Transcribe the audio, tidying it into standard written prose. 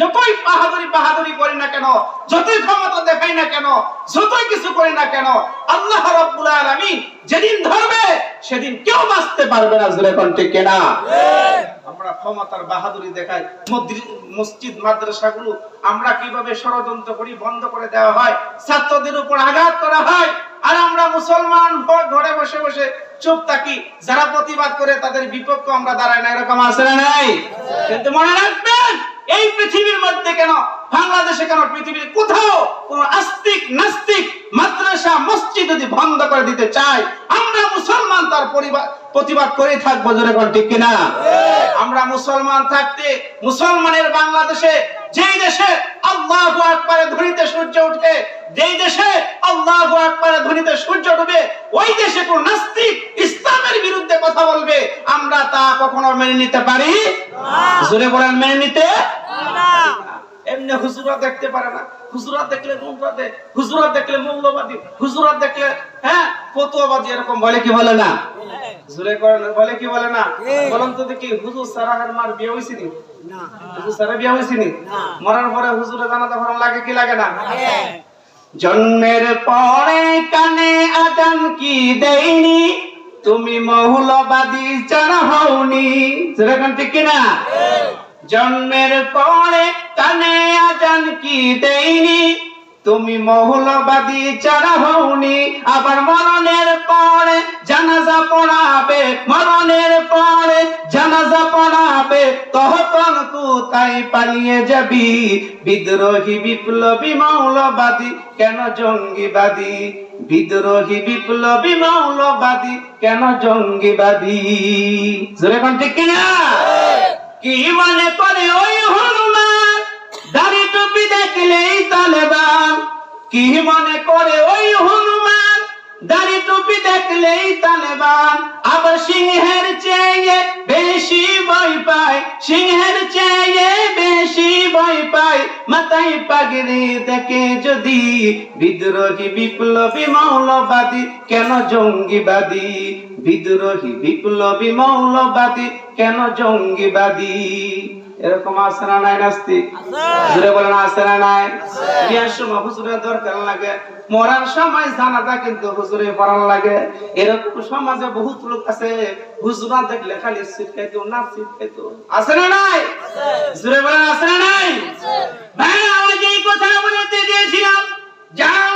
যতই বাহাদুরি করি না কেন, যতই ক্ষমতা দেখাই না কেন, যতই কিছু করি না কেন, আল্লাহ রাব্বুল আলামিন যেদিন ধরবে সেদিন কেউ বাঁচতে পারবে না। জোরে কোন ঠিক কিনা? আমরা ক্ষমতার বাহাদুরি দেখাই, মসজিদ মাদ্রাসাগুলো আমরা কিভাবে ষড়যন্ত্র করি বন্ধ করে দেওয়া হয়, ছাত্রদের উপর আঘাত করা হয়, আর আমরা মুসলমান ঘরে বসে বসে চুপ থাকি। যারা প্রতিবাদ করে তাদের বিপক্ষে আমরা দাঁড়াই না, এরকম আছে না নাই? কিন্তু মনে রাখবেন, এই পৃথিবীর মধ্যে কেন, বাংলাদেশে কেন, পৃথিবীর কোথাও কোন আস্তিক নাস্তিক মাদ্রাসা মসজিদ যদি বন্ধ করে দিতে চায়, আমরা মুসলমান তার প্রতিবাদ করে থাকবো। জোরে কোন ঠিক কিনা? আমরা মুসলমান থাকতে, মুসলমানের বাংলাদেশে, যেই দেশে আল্লাহু আকবার ধ্বনিতে সূর্য ওঠে, যেই দেশে আল্লাহু আকবার ধ্বনিতে সূর্য ডুবে, ওই দেশে কোন নাস্তিক ইসলামের বিরুদ্ধে কথা বলবে, আমরা তা কখনো মেনে নিতে পারি না। জোরে বলেন, মেনে নিতে না। এমনি হুজুরা দেখতে পারে না, হুজুরা দেখলে মুমতাদে, হুজুরা দেখলে মৌলবাদী, হুজুরা দেখলে ফতোয়াবাদী, এরকম বলে কি বলে না? জোরে করেন, বলে কি বলে না? বলেন তো দেখি, হুজুর সারাহের মার বিয়ে হইছে নি? না। হুজুর সারা বিয়ে হইছে নি? মরার পরে হুজুরে জানাজা পড়া লাগে কি লাগে না? জন্মের পরে কানে আজান কি দেইনি, তুমি মৌলবাদী ছাড়া হওনি। জোরে কোন ঠিক কিনা? জন্মের পরে কানে আজান কি দেইনি, তুমি মৌলবাদী ছাড়া হওনি। আবার মরণের পরে জানাজা পড়াবে, মরণের পরে জানাজা পড়াবে, তখন কোথায় পালিয়ে যাবি? বিদ্রোহী বিপ্লবী মৌলবাদী কেন জঙ্গিবাদী? বিদ্রোহী বিপ্লবী মৌলবাদী কেন জঙ্গিবাদী? জোরে কোন ঠিক কিনা? কি মনে করে ওই হনুমান, দাড়ি টুপি দেখলেই তালেবান? কি মনে করে ওই হনুমান, দাড়ি টুপি দেখলেই তালেবান? আবার সিংহের চেয়ে বেশি ভয় পায়, সিংহের চেয়ে বেশি ভয় পায় মাথায় পাগড়ি দেখে যদি। বিদ্রোহী বিপ্লবী মৌলবাদী কেন জঙ্গিবাদী? বিদ্রোহী বিপ্লবী মৌলবাদী কেন জঙ্গিবাদী? এরকম আছে না নাই নাস্তিক? জোরে বলেন, আছে না নাই? বিয়ার সময় হুজুরের দরকার লাগে, মরার সময় জানাজা কিন্তু হুজুরে পড়ার লাগে। এরকম সমাজে বহুত লোক আছে, হুজুরা দেখলে খালি সিট খাইতো, না সিট খাইতো। আছে না নাই? জোরে বলেন, আছে না নাই? ভাই, আমি এই কথা বলতে দিয়েছিলাম, যারা